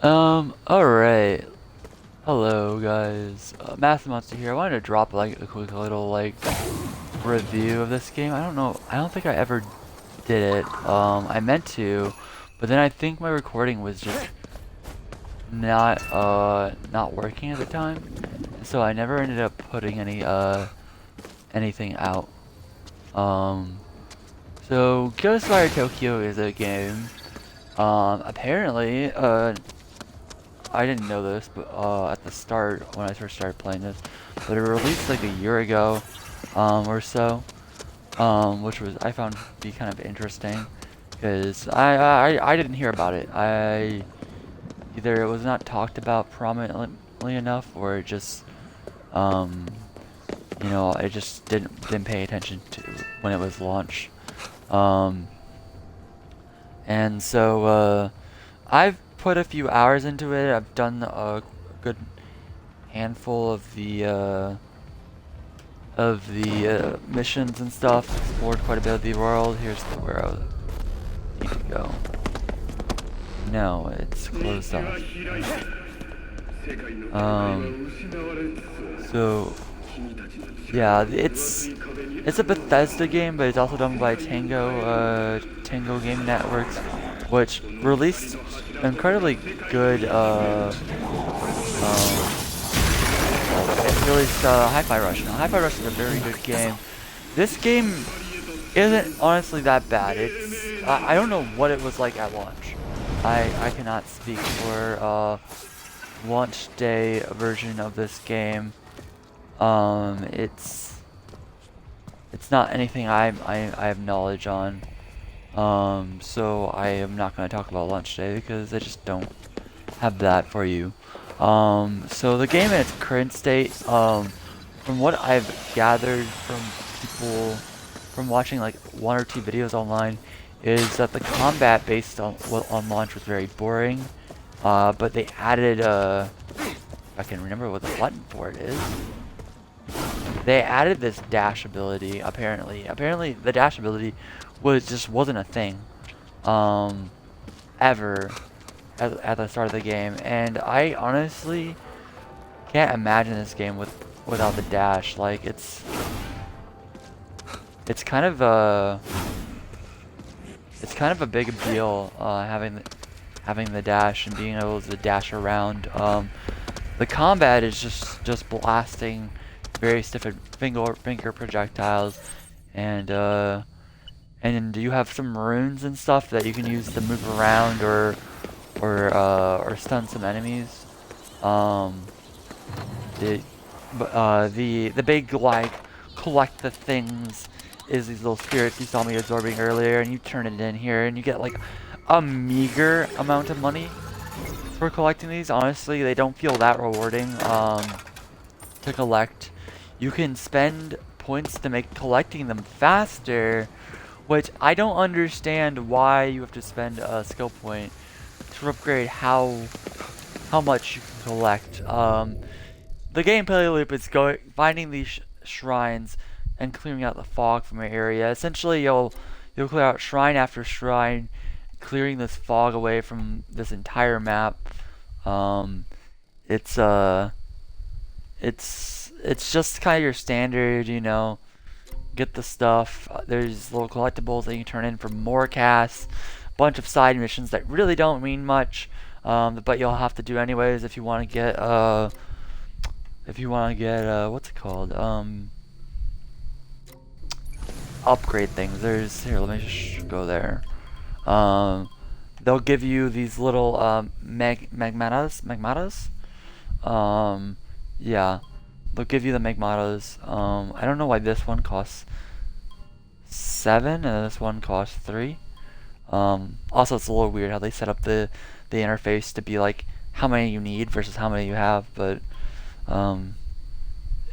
Alright. Hello, guys. Master Monster here. I wanted to drop, like, a quick little, like, review of this game. I don't know. I don't think I ever did it. I meant to, but then I think my recording was just not working at the time. So I never ended up putting anything out. Um, so Ghostwire Tokyo is a game. Apparently, I didn't know this, but at the start when I first started playing this, but it released like a year ago, or so, which was I found to be kind of interesting, because I didn't hear about it. Either it was not talked about prominently enough, or it just um, I just didn't pay attention to when it was launched. Um, and so I've put a few hours into it. I've done a good handful of the missions and stuff. Explored quite a bit of the world. Here's where I need to go. No, it's closed off. So yeah, it's a Bethesda game, but it's also done by Tango Game Networks, which released incredibly good it released Hi-Fi Rush. Now, Hi-Fi Rush is a very good game. This game isn't honestly that bad. I don't know what it was like at launch. I cannot speak for launch day version of this game. It's not anything I have knowledge on. So I am not going to talk about launch day because I just don't have that for you. So the game in its current state, from what I've gathered from people, from watching like one or two videos online, is that the combat based on launch was very boring. But they added I can remember what the button for it is. They added this dash ability. Apparently the dash ability wasn't a thing, ever at the start of the game, and I honestly can't imagine this game without the dash. Like it's kind of a big deal having the dash and being able to dash around. The combat is just blasting very stiff finger projectiles, and you have some runes and stuff that you can use to move around or stun some enemies. The big like collect the things is these little spirits you saw me absorbing earlier, and you turn it in here, and you get like a meager amount of money for collecting these. Honestly, they don't feel that rewarding to collect. You can spend points to make collecting them faster, which I don't understand why you have to spend a skill point to upgrade how much you can collect. The gameplay loop is finding these shrines and clearing out the fog from your area. Essentially, you'll clear out shrine after shrine, clearing this fog away from this entire map. It's just kind of your standard, get the stuff. There's little collectibles that you can turn in for more casts, bunch of side missions that really don't mean much, but you'll have to do anyways if you want to get what's it called, upgrade things. Here, let me just go there. They'll give you these little magmatas. Yeah, they'll give you the magmatas. I don't know why this one costs 7 and this one costs 3. Also, it's a little weird how they set up the interface to be like how many you need versus how many you have, but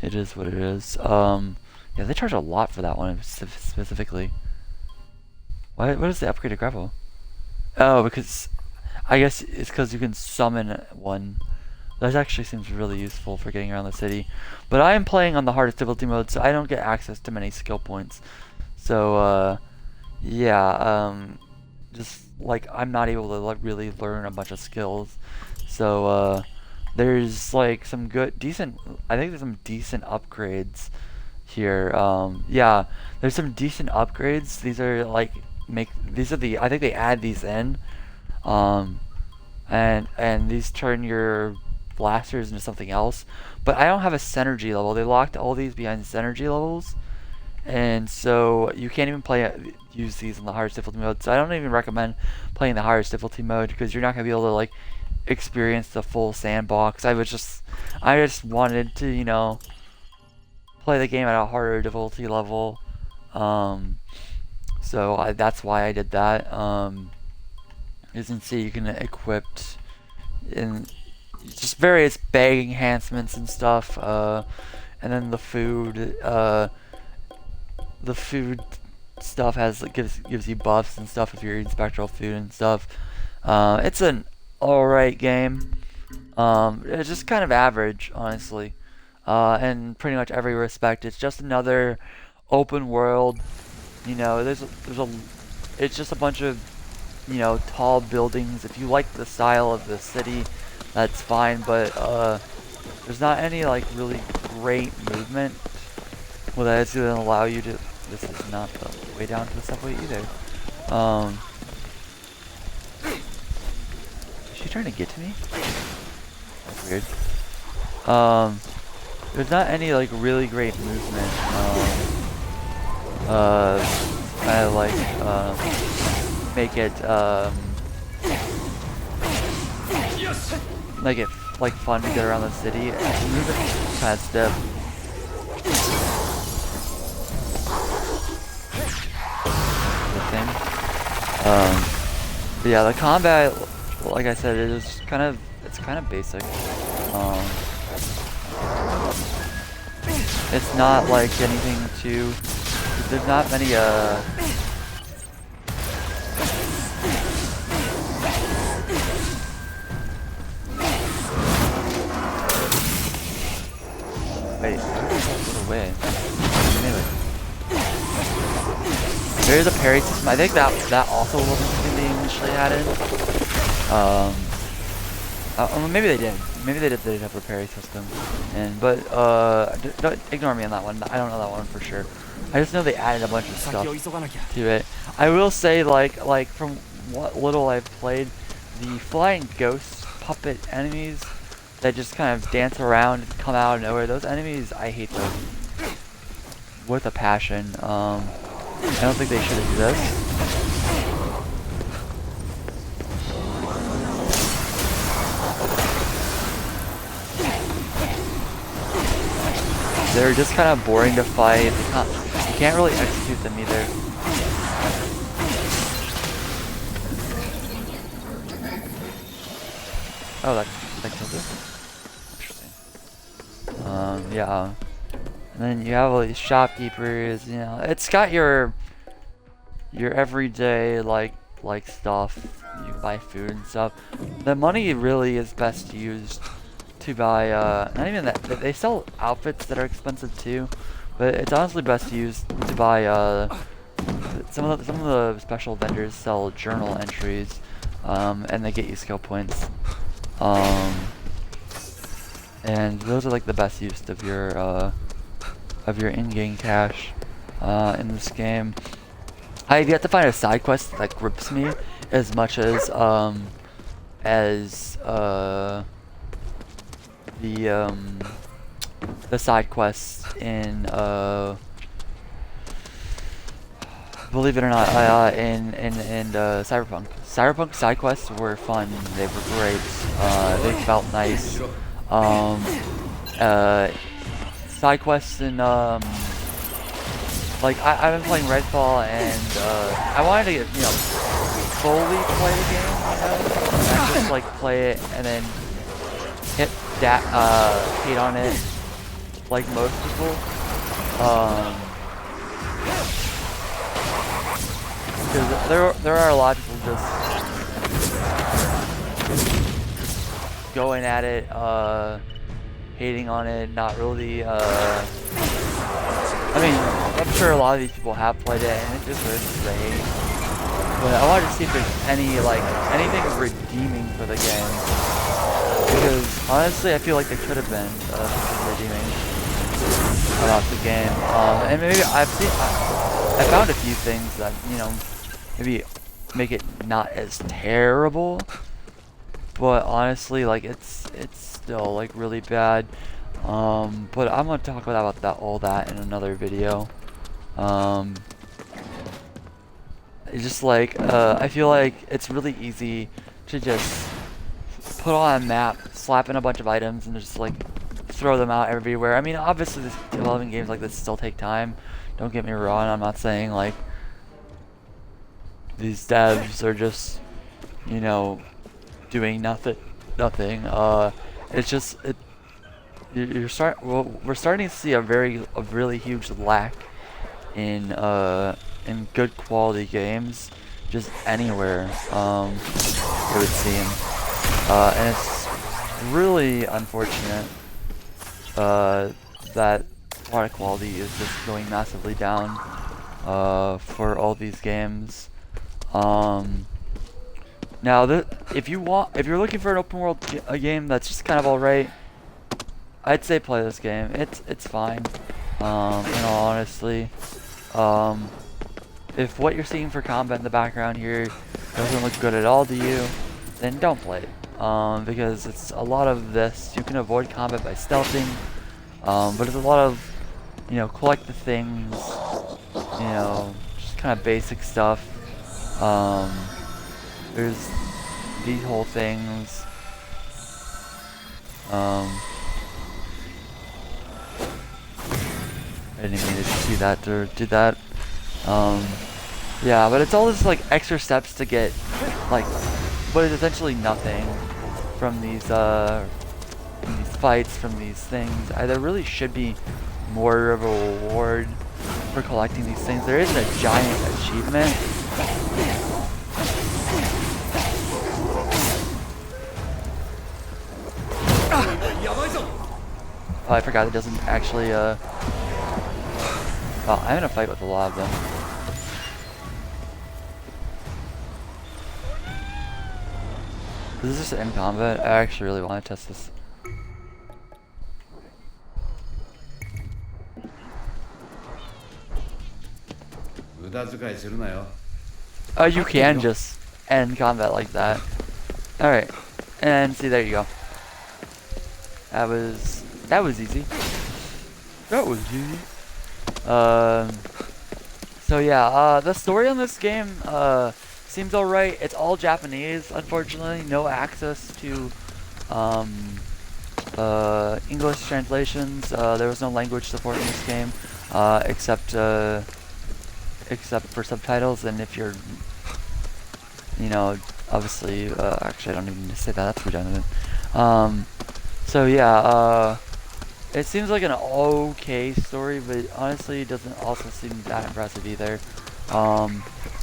it is what it is. Yeah, they charge a lot for that one specifically. What is the upgraded gravel? Oh, because I guess it's because you can summon one. That actually seems really useful for getting around the city. But I am playing on the hardest difficulty mode, so I don't get access to many skill points. So yeah, just like I'm not able to like really learn a bunch of skills. So there's like some decent. I think there's some decent upgrades here. Yeah, there's some decent upgrades. These are like these are the I think they add these in. Um, and these turn your blasters into something else. But I don't have a synergy level. They locked all these behind synergy levels, and so you can't even use these in the hardest difficulty mode. So I don't even recommend playing the hardest difficulty mode because you're not gonna be able to like experience the full sandbox. I just wanted to, you know, play the game at a harder difficulty level. So that's why I did that. As you can see, you can equip in just various bag enhancements and stuff, and then the food stuff gives you buffs and stuff if you're eating spectral food and stuff. It's an alright game. It's just kind of average, honestly, in pretty much every respect. It's just another open world. You know, it's just a bunch of, you know, tall buildings. If you like the style of the city, that's fine, but there's not any like really great movement. Well, that's going to allow you to. This is not the way down to the subway either. Is she trying to get to me? That's weird. There's not any like really great movement. I like make it like fun to get around the city. Movement kind of stiff. But yeah, the combat, like I said, it's kind of basic. It's not like anything too. There's not many Wait, get away. Anyway. There's a parry system. I think that also wasn't something they initially added. Maybe they did. Maybe they did have a parry system. But don't ignore me on that one. I don't know that one for sure. I just know they added a bunch of stuff to it. I will say, like from what little I've played, the flying ghost puppet enemies that just kind of dance around and come out of nowhere, those enemies, I hate those with a passion. I don't think they should exist. They're just kind of boring to fight. You can't really execute them either. Oh, that killed it? Interesting. Yeah. And then you have all these shopkeepers, you know. It's got your everyday like stuff. You buy food and stuff. The money really is best used to buy not even that, they sell outfits that are expensive too, but it's honestly best used to buy some of the special vendors sell journal entries, and they get you skill points, and those are like the best use of your in-game cash in this game. I've yet to find a side quest that grips me as much as the side quests in believe it or not, in Cyberpunk. Cyberpunk side quests were fun. They were great. They felt nice. Side quests in like I've been playing Redfall, and I wanted to get, you know, fully play the game, you know, not just like play it and then hate on it like most people. Because there are a lot of people just going at it, hating on it, not really. I mean, I'm sure a lot of these people have played it, and it just hurts the hate. but I wanted to see if there's anything redeeming for the game. Because honestly, I feel like there could have been something redeeming about the game. And maybe I found a few things that, you know, maybe make it not as terrible. But honestly, like it's still like really bad. But I'm gonna talk about all that in another video. It's just like I feel like it's really easy to just put on a map, slap in a bunch of items, and just like throw them out everywhere. I mean, obviously, developing games like this still take time. Don't get me wrong. I'm not saying like these devs are just, you know, doing nothing. It's just we're starting to see a really huge lack in good quality games just anywhere, it would seem, and it's really unfortunate that product quality is just going massively down for all these games. Now, if you're looking for an open world game that's just kind of alright, I'd say play this game. It's fine. In all honesty, if what you're seeing for combat in the background here doesn't look good at all to you, then don't play it. Because it's a lot of this. You can avoid combat by stealthing, but it's a lot of, you know, collect the things, you know, just kind of basic stuff. There's these whole things. I didn't mean to do that or do that. Yeah, but it's all this like extra steps to get like what is essentially nothing from these fights, from these things. There really should be more of a reward for collecting these things. There isn't a giant achievement. Oh, I forgot it doesn't actually oh, I'm in a fight with a lot of them. Is this just end combat? I actually really want to test this. You can just end combat like that. Alright. And see, there you go. That was easy. That was easy. So yeah, the story on this game, seems alright. It's all Japanese, unfortunately. No access to, English translations. There was no language support in this game, except for subtitles. And if you're, you know, obviously, actually I don't even need to say that, that's redundant. So yeah, it seems like an okay story, but honestly it doesn't also seem that impressive either.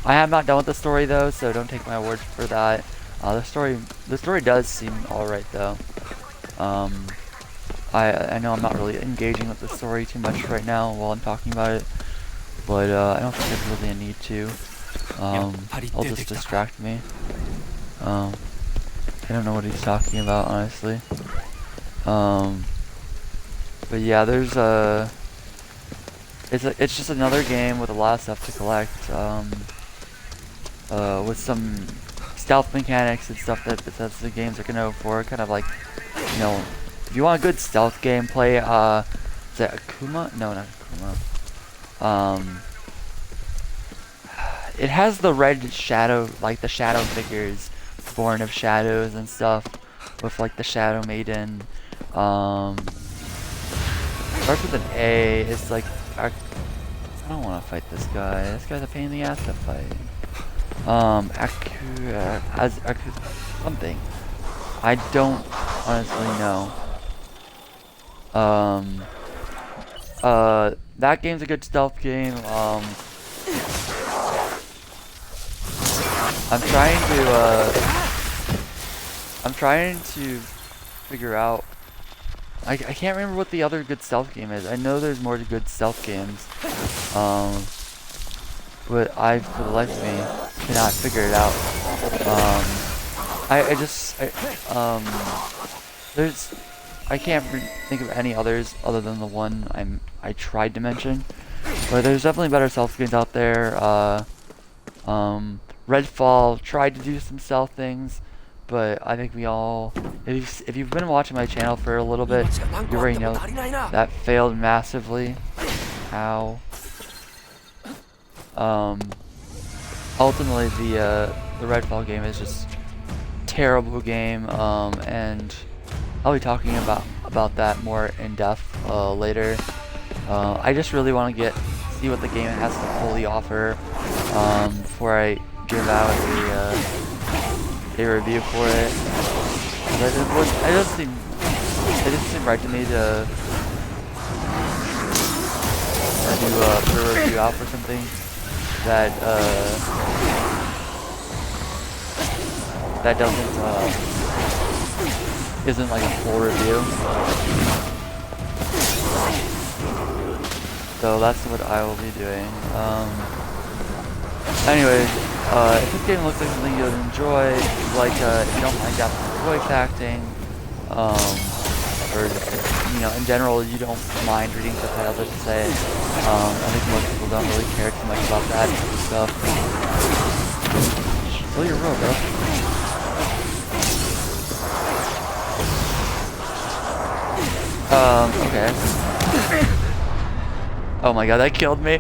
I am not done with the story though, so don't take my word for that. The story does seem alright though. I know I'm not really engaging with the story too much right now while I'm talking about it, but I don't think there's really a need to. It'll just distract me. I don't know what he's talking about, honestly. But yeah, there's it's just another game with a lot of stuff to collect, with some stealth mechanics and stuff that the games are known for. Kind of like, you know, if you want a good stealth game, play, is that Akuma? No, not Akuma. It has the red shadow, like the shadow figures, Born of Shadows and stuff, with like the Shadow Maiden. Starts with an A. It's like I don't want to fight this guy. This guy's a pain in the ass to fight. Something. I don't honestly know. That game's a good stealth game. I'm trying to figure out. I can't remember what the other good stealth game is. I know there's more good stealth games. but I, for the life of me, cannot figure it out. There's, I can't think of any others other than the one I tried to mention, but there's definitely better stealth games out there. Redfall tried to do some stealth things, but I think we all, if you've been watching my channel for a little bit, you already know that failed massively. How? Ultimately, the Redfall game is just a terrible game, and I'll be talking about that more in depth later. I just really want to see what the game has to fully offer before I give out a review for it. It didn't seem right to me to do a review out for something that isn't like a full review. So that's what I will be doing. Anyways, if this game looks like something you'll enjoy, like if you don't mind Japanese voice acting, or in general you don't mind reading subtitles, let's say. I think most people don't really care too much about that stuff. Slow your roll, bro. Okay. Oh my god, that killed me.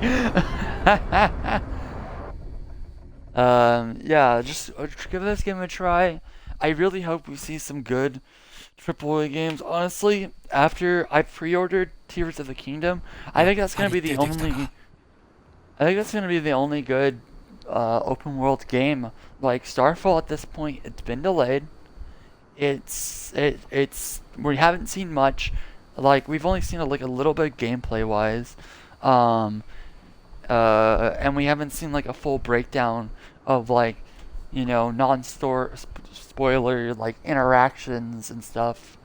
Yeah, just give this game a try. I really hope we see some good AAA games. Honestly, after I pre-ordered Tears of the Kingdom, I think that's gonna be the only. I think that's gonna be the only good open world game. Like Starfall, at this point, it's been delayed. It's we haven't seen much. Like we've only seen like a little bit gameplay wise, and we haven't seen like a full breakdown of like spoiler like interactions and stuff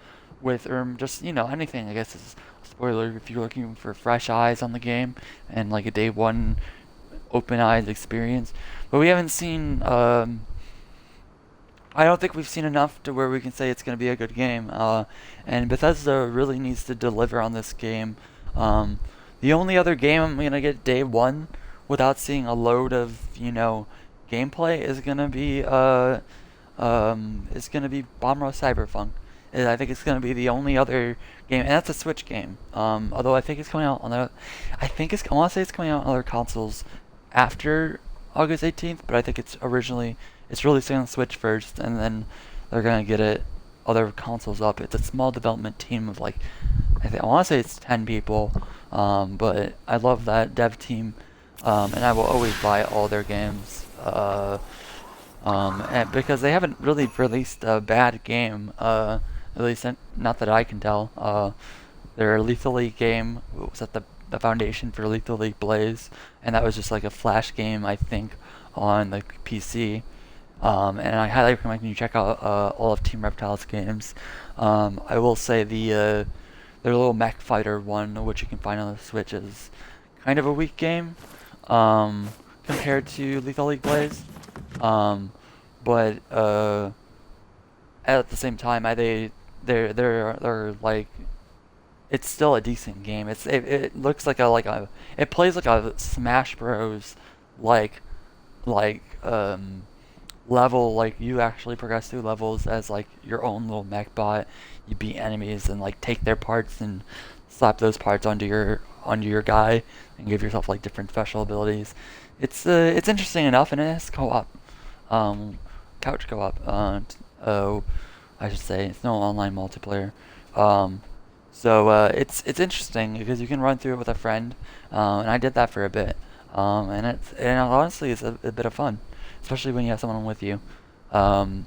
with just anything. I guess is a spoiler if you're looking for fresh eyes on the game and like a day one open eyes experience. But we haven't seen. I don't think we've seen enough to where we can say it's going to be a good game. And Bethesda really needs to deliver on this game. The only other game I'm going to get day one without seeing a load of, gameplay is going to be Bomb Rush Cyberpunk. And I think it's going to be the only other game, and that's a Switch game. Although I think it's coming out on I want to say it's coming out on other consoles after August 18th, but I think it's releasing on Switch first, and then they're gonna get it other consoles up. It's a small development team of like I want to say it's 10 people, but I love that dev team, and I will always buy all their games, and because they haven't really released a bad game, at least not that I can tell. Their Lethal League game was at the foundation for Lethal League Blaze, and that was just like a flash game, I think, on the PC. And I highly recommend you check out all of Team Reptile's games. I will say their little mech fighter one, which you can find on the Switch, is kind of a weak game compared to Lethal League Blaze. But at the same time, they're like, it's still a decent game. It looks like it plays like a Smash Bros. Level, like you actually progress through levels as like your own little mech bot. You beat enemies and like take their parts and slap those parts onto your guy and give yourself like different special abilities. It's interesting enough, and it has co-op, couch co-op. I should say it's no online multiplayer. So it's interesting because you can run through it with a friend, and I did that for a bit, and honestly it's a bit of fun, especially when you have someone with you, and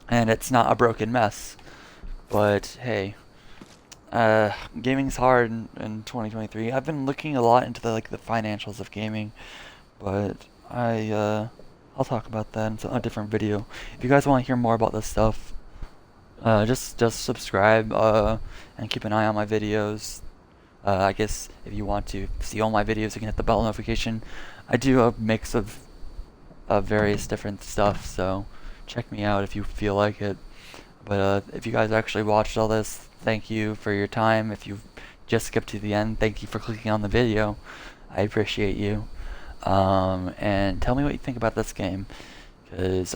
it's not a broken mess. But hey, gaming's hard in 2023. I've been looking a lot into the financials of gaming, but I'll talk about that in a different video. If you guys want to hear more about this stuff, just subscribe and keep an eye on my videos. I guess if you want to see all my videos, you can hit the bell notification I do a mix of various different stuff, so check me out if you feel like it. But if you guys actually watched all this, thank you for your time. If you just skipped to the end, thank you for clicking on the video. I appreciate you. And tell me what you think about this game, because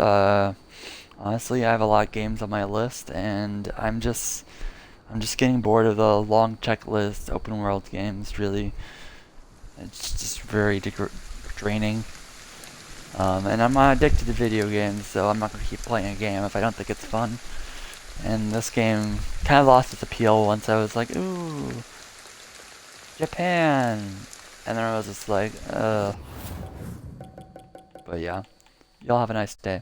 honestly, I have a lot of games on my list, and I'm just getting bored of the long checklist open world games. Really, it's just very draining. And I'm not addicted to video games, so I'm not gonna keep playing a game if I don't think it's fun. And this game kind of lost its appeal once I was like, ooh, Japan, and then I was just like, But yeah, y'all have a nice day.